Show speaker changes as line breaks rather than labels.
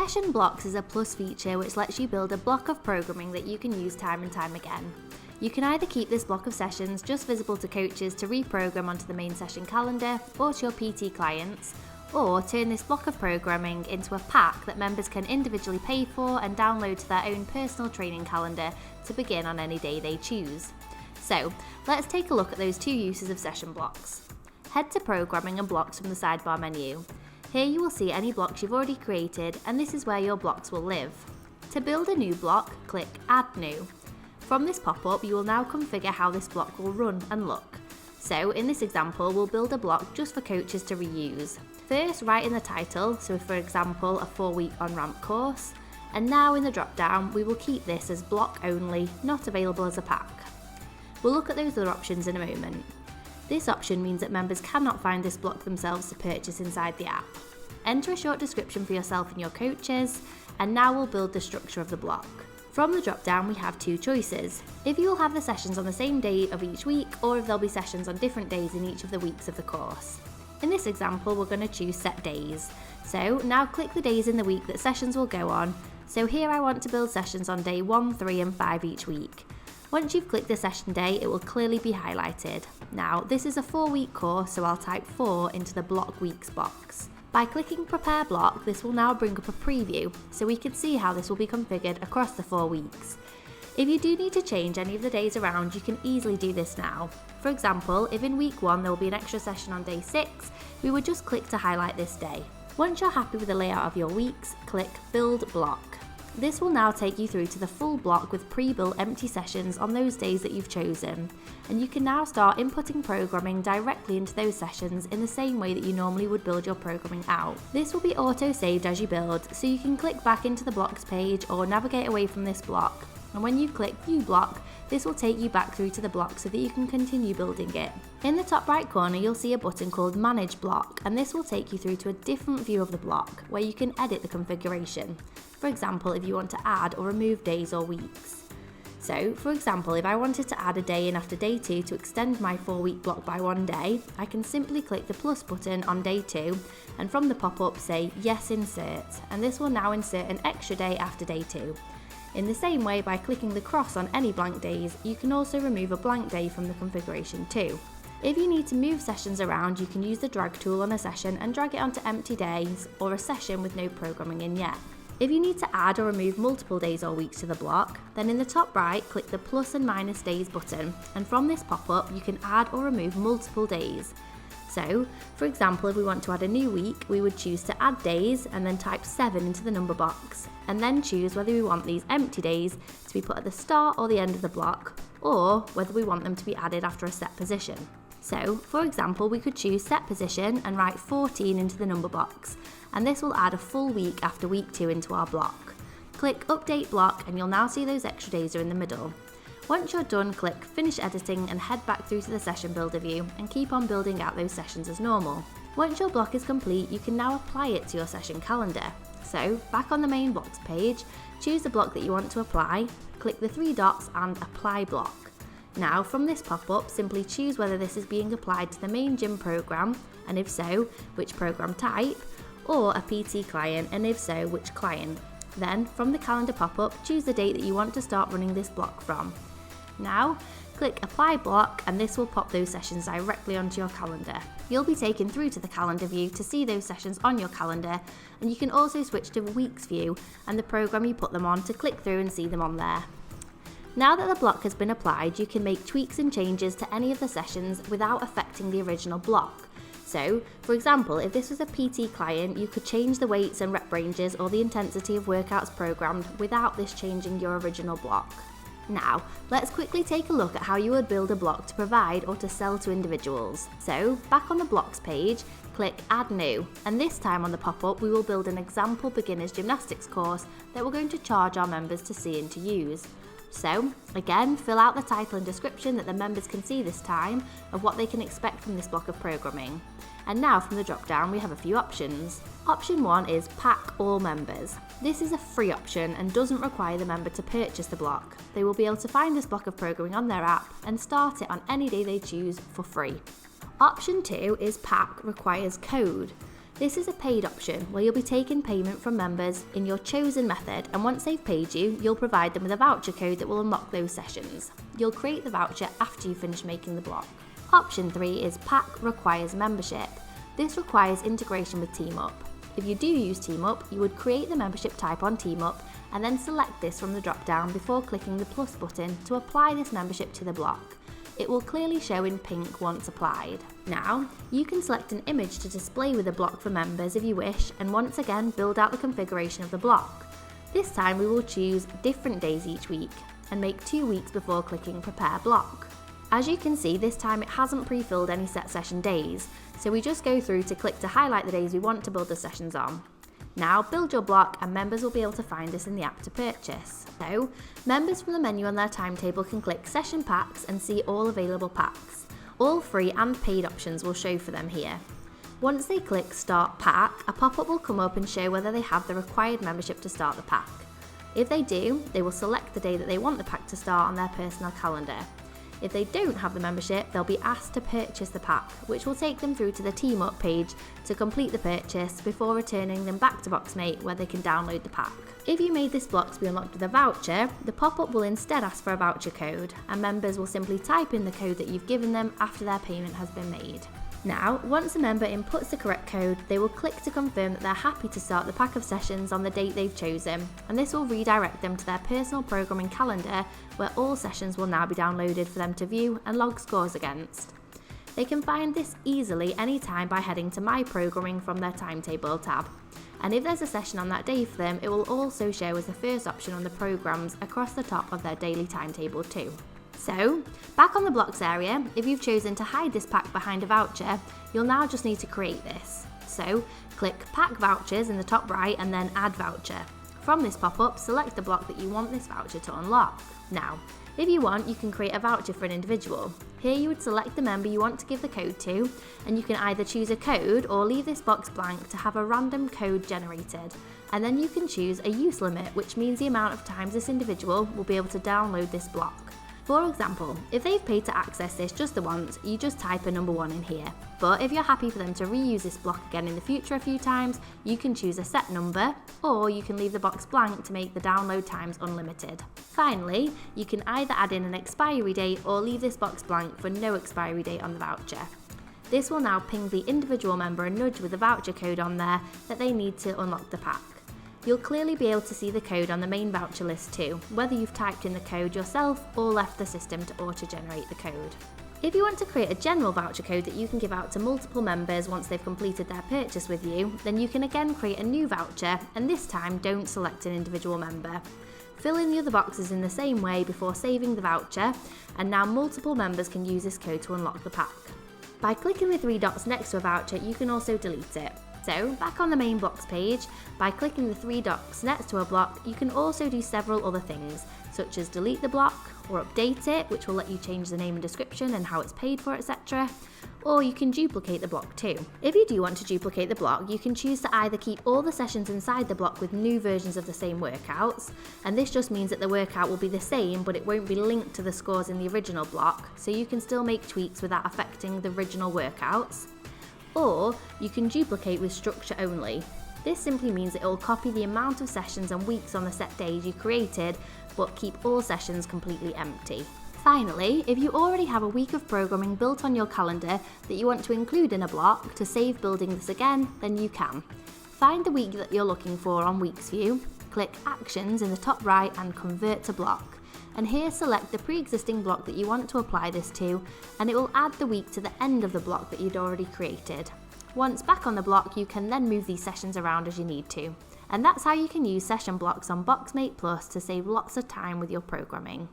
Session blocks is a plus feature which lets you build a block of programming that you can use time and time again. You can either keep this block of sessions just visible to coaches to reprogram onto the main session calendar or to your PT clients, or turn this block of programming into a pack that members can individually pay for and download to their own personal training calendar to begin on any day they choose. So, let's take a look at those two uses of session blocks. Head to Programming and Blocks from the sidebar menu. Here you will see any blocks you've already created, and this is where your blocks will live. To build a new block, click Add New. From this pop-up, you will now configure how this block will run and look. So in this example, we'll build a block just for coaches to reuse. First, write in the title, so for example, a 4-week on-ramp course. And now in the drop-down, we will keep this as block only, not available as a pack. We'll look at those other options in a moment. This option means that members cannot find this block themselves to purchase inside the app. Enter a short description for yourself and your coaches, and now we'll build the structure of the block. From the drop-down, we have two choices. If you will have the sessions on the same day of each week, or if there'll be sessions on different days in each of the weeks of the course. In this example, we're going to choose set days. So now click the days in the week that sessions will go on. So here I want to build sessions on day 1, 3 and 5 each week. Once you've clicked the session day, it will clearly be highlighted. Now, this is a 4-week course, so I'll type 4 into the block weeks box. By clicking Prepare Block, this will now bring up a preview, so we can see how this will be configured across the 4 weeks. If you do need to change any of the days around, you can easily do this now. For example, if in week 1 there will be an extra session on day 6, we would just click to highlight this day. Once you're happy with the layout of your weeks, click Build Block. This will now take you through to the full block with pre-built empty sessions on those days that you've chosen, and you can now start inputting programming directly into those sessions in the same way that you normally would build your programming out. This will be auto-saved as you build, so you can click back into the blocks page or navigate away from this block, and when you click View Block, this will take you back through to the block so that you can continue building it. In the top right corner, you'll see a button called Manage Block, and this will take you through to a different view of the block where you can edit the configuration. For example, if you want to add or remove days or weeks. So, for example, if I wanted to add a day in after day 2 to extend my 4-week block by 1 day, I can simply click the plus button on day 2 and from the pop-up say Yes Insert, and this will now insert an extra day after day 2. In the same way, by clicking the cross on any blank days, you can also remove a blank day from the configuration too. If you need to move sessions around, you can use the drag tool on a session and drag it onto empty days or a session with no programming in yet. If you need to add or remove multiple days or weeks to the block, then in the top right, click the plus and minus days button, and from this pop-up, you can add or remove multiple days. So, for example, if we want to add a new week, we would choose to add days and then type 7 into the number box, and then choose whether we want these empty days to be put at the start or the end of the block, or whether we want them to be added after a set position. So, for example, we could choose set position and write 14 into the number box, and this will add a full week after week 2 into our block. Click Update Block and you'll now see those extra days are in the middle. Once you're done, click Finish Editing and head back through to the Session Builder view and keep on building out those sessions as normal. Once your block is complete, you can now apply it to your session calendar. So, back on the main blocks page, choose the block that you want to apply, click the 3 dots and Apply Block. Now, from this pop-up, simply choose whether this is being applied to the main gym program, and if so, which program type, or a PT client, and if so, which client. Then, from the calendar pop-up, choose the date that you want to start running this block from. Now, click Apply Block, and this will pop those sessions directly onto your calendar. You'll be taken through to the calendar view to see those sessions on your calendar, and you can also switch to the weeks view and the program you put them on to click through and see them on there. Now that the block has been applied, you can make tweaks and changes to any of the sessions without affecting the original block. So, for example, if this was a PT client, you could change the weights and rep ranges or the intensity of workouts programmed without this changing your original block. Now, let's quickly take a look at how you would build a block to provide or to sell to individuals. So, back on the blocks page, click Add New, and this time on the pop-up we will build an example beginner's gymnastics course that we're going to charge our members to see and to use. So, again, fill out the title and description that the members can see this time of what they can expect from this block of programming. And now from the drop-down we have a few options. Option 1 is Pack All Members. This is a free option and doesn't require the member to purchase the block. They will be able to find this block of programming on their app and start it on any day they choose for free. Option 2 is Pack Requires Code. This is a paid option where you'll be taking payment from members in your chosen method, and once they've paid you, you'll provide them with a voucher code that will unlock those sessions. You'll create the voucher after you finish making the block. Option 3 is Pack Requires Membership. This requires integration with TeamUp. If you do use TeamUp, you would create the membership type on TeamUp and then select this from the drop-down before clicking the plus button to apply this membership to the block. It will clearly show in pink once applied. Now, you can select an image to display with the block for members if you wish, and once again build out the configuration of the block. This time we will choose different days each week and make 2 weeks before clicking Prepare Block. As you can see, this time it hasn't pre-filled any set session days, so we just go through to click to highlight the days we want to build the sessions on. Now build your block and members will be able to find this in the app to purchase. So, members from the menu on their timetable can click Session Packs and see all available packs. All free and paid options will show for them here. Once they click Start Pack, a pop-up will come up and show whether they have the required membership to start the pack. If they do, they will select the day that they want the pack to start on their personal calendar. If they don't have the membership, they'll be asked to purchase the pack, which will take them through to the TeamUp page to complete the purchase before returning them back to Boxmate where they can download the pack. If you made this block to be unlocked with a voucher, the pop-up will instead ask for a voucher code, and members will simply type in the code that you've given them after their payment has been made. Now, once a member inputs the correct code, they will click to confirm that they're happy to start the pack of sessions on the date they've chosen, and this will redirect them to their personal programming calendar where all sessions will now be downloaded for them to view and log scores against. They can find this easily anytime by heading to My Programming from their Timetable tab. And if there's a session on that day for them, it will also show as the first option on the programs across the top of their daily timetable too. So, back on the blocks area, if you've chosen to hide this pack behind a voucher, you'll now just need to create this. So, click Pack Vouchers in the top right and then Add Voucher. From this pop-up, select the block that you want this voucher to unlock. Now, if you want, you can create a voucher for an individual. Here you would select the member you want to give the code to, and you can either choose a code or leave this box blank to have a random code generated. And then you can choose a use limit, which means the amount of times this individual will be able to download this block. For example, if they've paid to access this just the once, you just type a number 1 in here. But if you're happy for them to reuse this block again in the future a few times, you can choose a set number, or you can leave the box blank to make the download times unlimited. Finally, you can either add in an expiry date or leave this box blank for no expiry date on the voucher. This will now ping the individual member a nudge with a voucher code on there that they need to unlock the pack. You'll clearly be able to see the code on the main voucher list too, whether you've typed in the code yourself or left the system to auto-generate the code. If you want to create a general voucher code that you can give out to multiple members once they've completed their purchase with you, then you can again create a new voucher, and this time don't select an individual member. Fill in the other boxes in the same way before saving the voucher, and now multiple members can use this code to unlock the pack. By clicking the 3 dots next to a voucher, you can also delete it. So, back on the main blocks page, by clicking the 3 dots next to a block, you can also do several other things, such as delete the block, or update it, which will let you change the name and description and how it's paid for, etc. Or you can duplicate the block too. If you do want to duplicate the block, you can choose to either keep all the sessions inside the block with new versions of the same workouts, and this just means that the workout will be the same, but it won't be linked to the scores in the original block, so you can still make tweaks without affecting the original workouts. Or you can duplicate with structure only. This simply means it will copy the amount of sessions and weeks on the set days you created, but keep all sessions completely empty. Finally, if you already have a week of programming built on your calendar that you want to include in a block to save building this again, then you can. Find the week that you're looking for on Weeks View, click Actions in the top right and Convert to Block. And here select the pre-existing block that you want to apply this to, and it will add the week to the end of the block that you'd already created. Once back on the block, you can then move these sessions around as you need to. And that's how you can use session blocks on Boxmate Plus to save lots of time with your programming.